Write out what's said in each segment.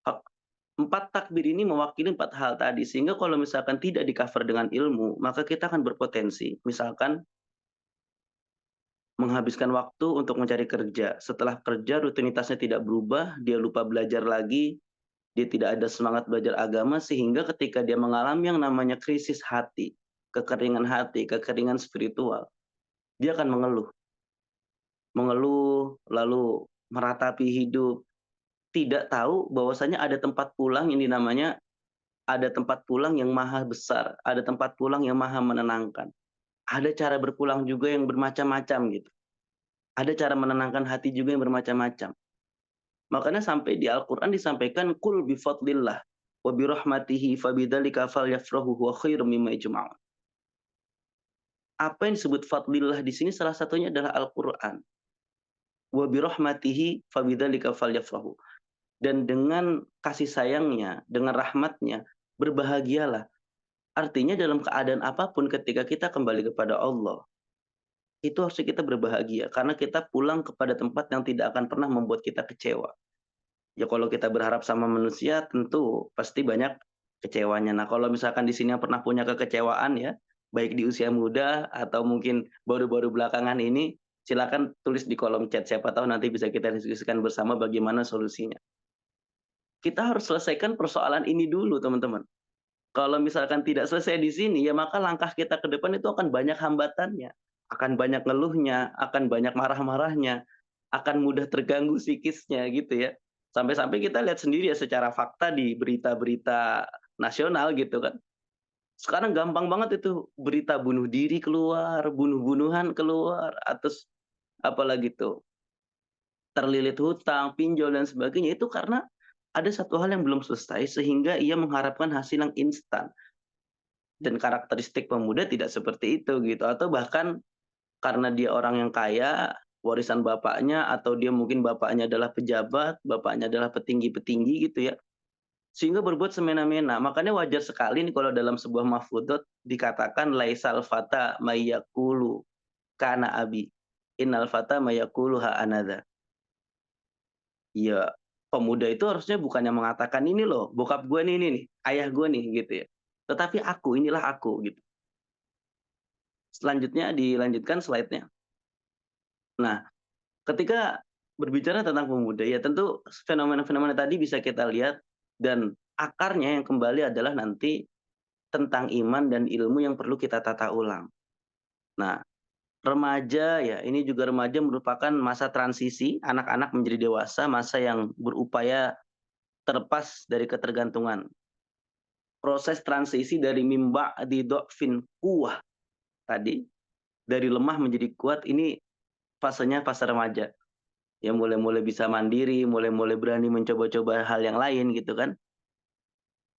Hak 4 takbir ini mewakili 4 hal tadi, sehingga kalau misalkan tidak di-cover dengan ilmu, maka kita akan berpotensi, misalkan menghabiskan waktu untuk mencari kerja. Setelah kerja rutinitasnya tidak berubah, dia lupa belajar lagi, dia tidak ada semangat belajar agama, sehingga ketika dia mengalami yang namanya krisis hati, kekeringan spiritual, dia akan mengeluh. Mengeluh, lalu meratapi hidup, tidak tahu bahwasanya ada tempat pulang yang maha besar, ada tempat pulang yang maha menenangkan. Ada cara berpulang juga yang bermacam-macam gitu. Ada cara menenangkan hati juga yang bermacam-macam. Makanya sampai di Al-Quran disampaikan, "Qul bifadlillah wa birahmatihi fabidzalika falyafrahu huwa khairum mimma yajma'un." Apa yang disebut fadlillah di sini salah satunya adalah Al-Quran. Wa birahmatihi fabidzalika falyafrahu. Dan dengan kasih sayangnya, dengan rahmatnya, berbahagialah. Artinya dalam keadaan apapun ketika kita kembali kepada Allah, itu harusnya kita berbahagia karena kita pulang kepada tempat yang tidak akan pernah membuat kita kecewa. Ya kalau kita berharap sama manusia tentu pasti banyak kecewanya. Nah, kalau misalkan di sini yang pernah punya kekecewaan ya, baik di usia muda atau mungkin baru-baru belakangan ini, silakan tulis di kolom chat, siapa tahu nanti bisa kita diskusikan bersama bagaimana solusinya. Kita harus selesaikan persoalan ini dulu, teman-teman. Kalau misalkan tidak selesai di sini, ya maka langkah kita ke depan itu akan banyak hambatannya, akan banyak ngeluhnya, akan banyak marah-marahnya, akan mudah terganggu psikisnya gitu ya. Sampai-sampai kita lihat sendiri ya secara fakta di berita-berita nasional gitu kan. Sekarang gampang banget itu berita bunuh diri keluar, bunuh-bunuhan keluar, atau apalagi tuh terlilit hutang, pinjol dan sebagainya itu karena ada satu hal yang belum selesai sehingga ia mengharapkan hasil yang instan. Dan karakteristik pemuda tidak seperti itu gitu, atau bahkan karena dia orang yang kaya, warisan bapaknya atau dia mungkin bapaknya adalah pejabat, bapaknya adalah petinggi-petinggi gitu ya, sehingga berbuat semena-mena. Makanya wajar sekali nih kalau dalam sebuah mafudot dikatakan laisal fata mayyaqulu kana abi, innal fata mayyaqulu ha anadha. Ya, pemuda itu harusnya bukannya mengatakan, "Ini loh bokap gue nih, ini nih, ayah gue nih," gitu ya. Tetapi aku, inilah aku gitu. Selanjutnya dilanjutkan slide-nya. Nah, ketika berbicara tentang pemuda, ya tentu fenomena-fenomena tadi bisa kita lihat dan akarnya yang kembali adalah nanti tentang iman dan ilmu yang perlu kita tata ulang. Nah, remaja ya, ini juga remaja merupakan masa transisi anak-anak menjadi dewasa, masa yang berupaya terlepas dari ketergantungan. Proses transisi dari mimba di dhofin quwwah tadi, dari lemah menjadi kuat ini fasenya fase remaja. Ya mulai-mulai bisa mandiri, mulai-mulai berani mencoba-coba hal yang lain gitu kan.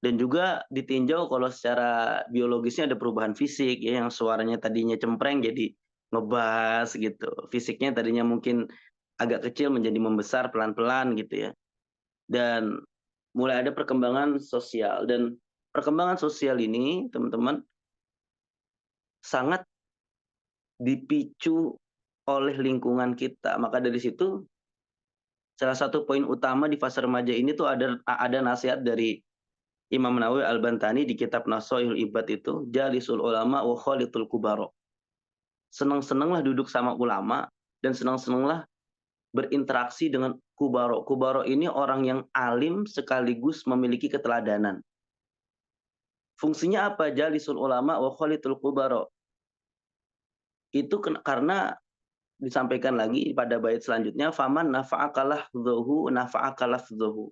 Dan juga ditinjau kalau secara biologisnya ada perubahan fisik ya, yang suaranya tadinya cempreng jadi ngebas gitu. Fisiknya tadinya mungkin agak kecil menjadi membesar pelan-pelan gitu ya. Dan mulai ada perkembangan sosial dan perkembangan sosial ini teman-teman sangat dipicu oleh lingkungan kita. Maka dari situ salah satu poin utama di fase remaja ini tuh ada nasihat dari Imam Nawawi Al-Bantani di kitab Nasoihul Ibad itu, "Jalisul ulama wa khalitul kubara." Senang-senanglah duduk sama ulama dan senang-senanglah berinteraksi dengan kubaro. Kubaro ini orang yang alim sekaligus memiliki keteladanan. Fungsinya apa? Jalisul ulama wa khalitul kubaro. Itu karena disampaikan lagi pada bait selanjutnya, "Faman nafa'aka lafdhuhu nafa'aka lafdhuhu."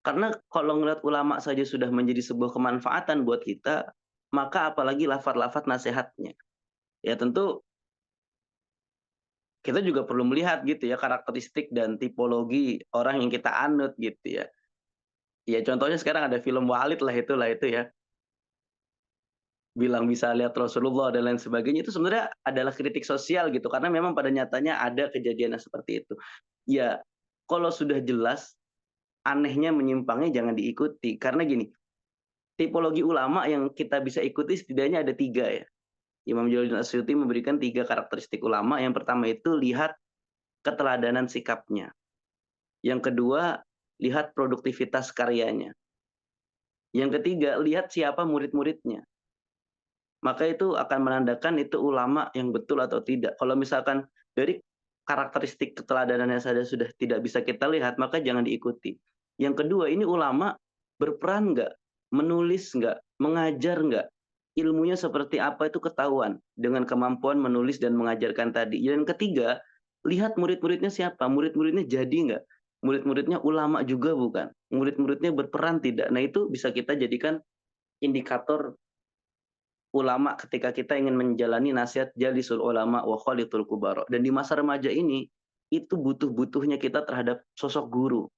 Karena kalau ngelihat ulama saja sudah menjadi sebuah kemanfaatan buat kita, maka apalagi lafaz-lafaz nasihatnya. Ya tentu kita juga perlu melihat gitu ya karakteristik dan tipologi orang yang kita anut gitu ya. Ya contohnya sekarang ada film Walid lah itu ya, bilang bisa lihat Rasulullah dan lain sebagainya itu sebenarnya adalah kritik sosial gitu karena memang pada nyatanya ada kejadian yang seperti itu. Ya kalau sudah jelas anehnya menyimpangnya jangan diikuti karena gini, tipologi ulama yang kita bisa ikuti setidaknya ada 3 ya. Imam Jalaluddin Asyuti memberikan 3 karakteristik ulama. Yang pertama itu lihat keteladanan sikapnya. Yang kedua, lihat produktivitas karyanya. Yang ketiga, lihat siapa murid-muridnya. Maka itu akan menandakan itu ulama yang betul atau tidak. Kalau misalkan dari karakteristik keteladanan yang sudah tidak bisa kita lihat, maka jangan diikuti. Yang kedua, ini ulama berperan nggak? Menulis nggak? Mengajar nggak? Ilmunya seperti apa itu ketahuan dengan kemampuan menulis dan mengajarkan tadi. Yang ketiga, lihat murid-muridnya siapa? Murid-muridnya jadi nggak? Murid-muridnya ulama juga bukan? Murid-muridnya berperan tidak? Nah itu bisa kita jadikan indikator ulama ketika kita ingin menjalani nasihat jalisul ulama wa khalitul kubara. Dan di masa remaja ini, itu butuh-butuhnya kita terhadap sosok guru.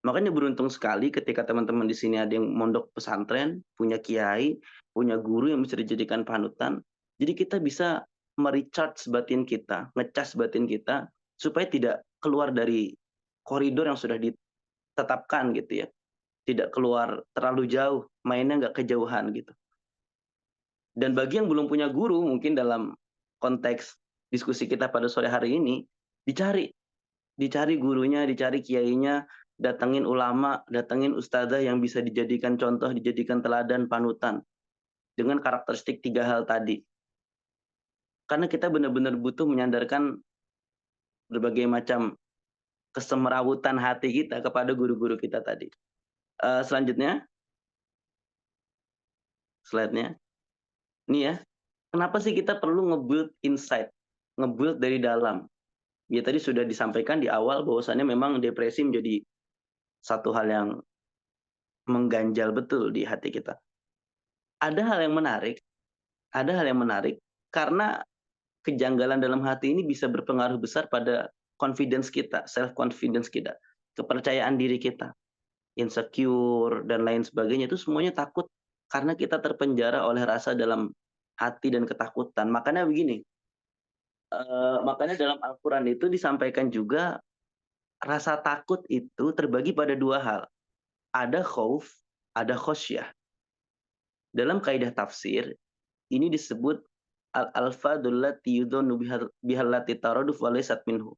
Makanya beruntung sekali ketika teman-teman di sini ada yang mondok pesantren, punya kiai, punya guru yang bisa dijadikan panutan. Jadi kita bisa merecharge batin kita, ngecas batin kita, supaya tidak keluar dari koridor yang sudah ditetapkan gitu ya. Tidak keluar terlalu jauh, mainnya nggak kejauhan gitu. Dan bagi yang belum punya guru, mungkin dalam konteks diskusi kita pada sore hari ini, dicari. Dicari gurunya, dicari kiainya, datengin ulama, datengin ustazah yang bisa dijadikan contoh, dijadikan teladan, panutan. Dengan karakteristik 3 hal tadi. Karena kita benar-benar butuh menyandarkan berbagai macam kesemerawutan hati kita kepada guru-guru kita tadi. Selanjutnya, slide-nya. Ini ya, kenapa sih kita perlu nge-build insight, nge-build dari dalam? Ya tadi sudah disampaikan di awal bahwasannya memang depresi menjadi satu hal yang mengganjal betul di hati kita. Ada hal yang menarik, ada hal yang menarik karena kejanggalan dalam hati ini bisa berpengaruh besar pada confidence kita, self confidence kita, kepercayaan diri kita, insecure dan lain sebagainya itu semuanya takut karena kita terpenjara oleh rasa dalam hati dan ketakutan. Makanya begini, makanya dalam Al-Quran itu disampaikan juga rasa takut itu terbagi pada dua hal. Ada khauf, ada khosyah. Dalam kaidah tafsir, ini disebut al-alfadul lati yudhanu bihallati taraduf wa laysat minhu.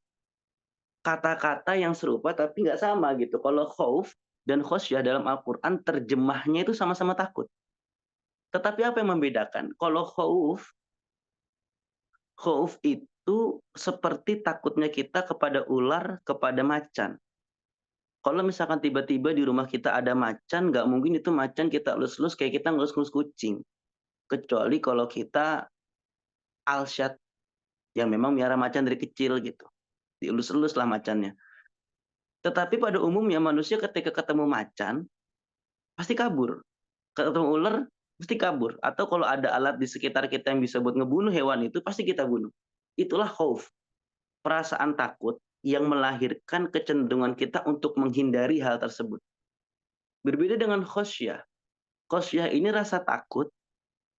Kata-kata yang serupa tapi nggak sama gitu. Kalau khauf dan khosyah dalam Al-Quran terjemahnya itu sama-sama takut. Tetapi apa yang membedakan? Kalau khauf itu seperti takutnya kita kepada ular, kepada macan. Kalau misalkan tiba-tiba di rumah kita ada macan, nggak mungkin itu macan kita elus-elus kayak kita ngelus-ngelus kucing. Kecuali kalau kita alsyad, yang memang miara macan dari kecil gitu. Dielus-elus lah macannya. Tetapi pada umumnya manusia ketika ketemu macan, pasti kabur. Ketemu ular, pasti kabur. Atau kalau ada alat di sekitar kita yang bisa buat ngebunuh hewan itu, pasti kita bunuh. Itulah khauf. Perasaan takut yang melahirkan kecenderungan kita untuk menghindari hal tersebut. Berbeda dengan khosyah. Khosyah ini rasa takut,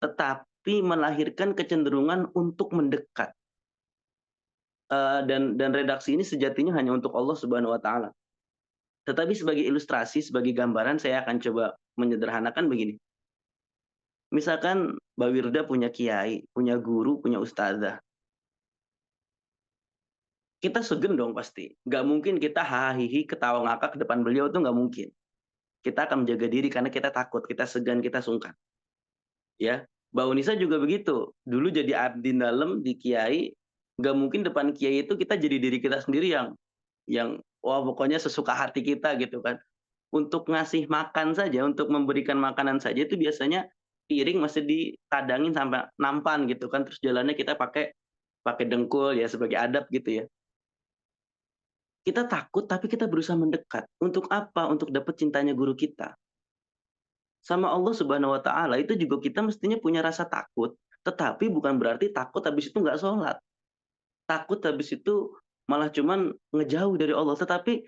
tetapi melahirkan kecenderungan untuk mendekat. Dan redaksi ini sejatinya hanya untuk Allah Subhanahu wa taala. Tetapi sebagai ilustrasi, sebagai gambaran saya akan coba menyederhanakan begini. Misalkan Mbak Wirda punya kiai, punya guru, punya ustazah. Kita segen dong pasti. Nggak mungkin kita hahihi ketawa ngakak ke depan beliau tuh nggak mungkin. Kita akan menjaga diri karena kita takut, kita segan, kita sungkan. Ya, Mbak Unisa juga begitu. Dulu jadi abdi dalam di kiai, nggak mungkin depan kiai itu kita jadi diri kita sendiri yang wah pokoknya sesuka hati kita gitu kan. Untuk ngasih makan saja, untuk memberikan makanan saja itu biasanya piring masih ditadangin sampai nampan gitu kan, terus jalannya kita pakai pakai dengkul ya sebagai adab gitu ya. Kita takut tapi kita berusaha mendekat. Untuk apa? Untuk dapat cintanya guru kita. Sama Allah Subhanahu wa taala itu juga kita mestinya punya rasa takut, tetapi bukan berarti takut habis itu nggak sholat. Takut habis itu malah cuman ngejauh dari Allah, tetapi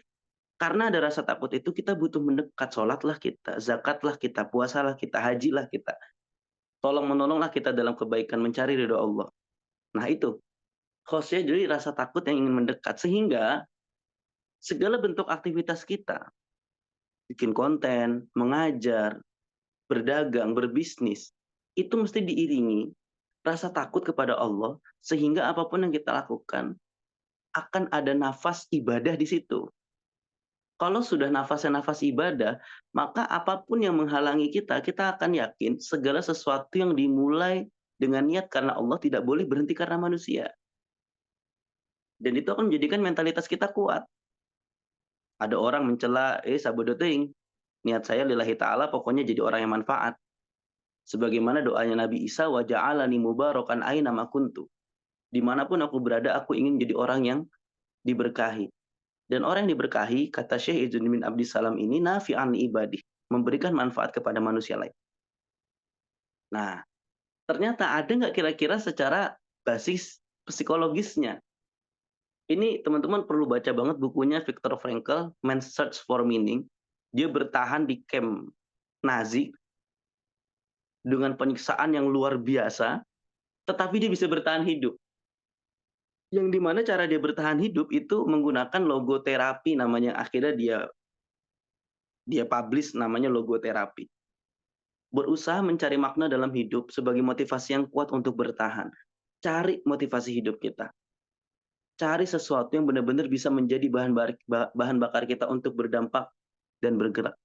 karena ada rasa takut itu kita butuh mendekat, sholatlah kita, zakatlah kita, puasalah kita, hajilah kita. Tolong menolonglah kita dalam kebaikan mencari ridho Allah. Nah itu, khususnya jadi rasa takut yang ingin mendekat. Sehingga segala bentuk aktivitas kita, bikin konten, mengajar, berdagang, berbisnis, itu mesti diiringi rasa takut kepada Allah, sehingga apapun yang kita lakukan, akan ada nafas ibadah di situ. Kalau sudah nafasnya nafas ibadah, maka apapun yang menghalangi kita, kita akan yakin segala sesuatu yang dimulai dengan niat karena Allah tidak boleh berhenti karena manusia. Dan itu akan menjadikan mentalitas kita kuat. Ada orang mencela, sabodo teuing, niat saya lillahi ta'ala pokoknya jadi orang yang manfaat. Sebagaimana doanya Nabi Isa, wa ja'alani mubarakan aina ma kuntu. Dimanapun aku berada, aku ingin jadi orang yang diberkahi. Dan orang yang diberkahi, kata Syekh Izzuddin bin Abdissalam ini, nafi'an ibadih, memberikan manfaat kepada manusia lain. Nah, ternyata ada nggak kira-kira secara basis psikologisnya? Ini teman-teman perlu baca banget bukunya Viktor Frankl, Man's Search for Meaning. Dia bertahan di camp Nazi dengan penyiksaan yang luar biasa, tetapi dia bisa bertahan hidup. Yang dimana cara dia bertahan hidup itu menggunakan logoterapi namanya, akhirnya dia publish namanya logoterapi. Berusaha mencari makna dalam hidup sebagai motivasi yang kuat untuk bertahan. Cari motivasi hidup kita. Cari sesuatu yang benar-benar bisa menjadi bahan bakar kita untuk berdampak dan bergerak.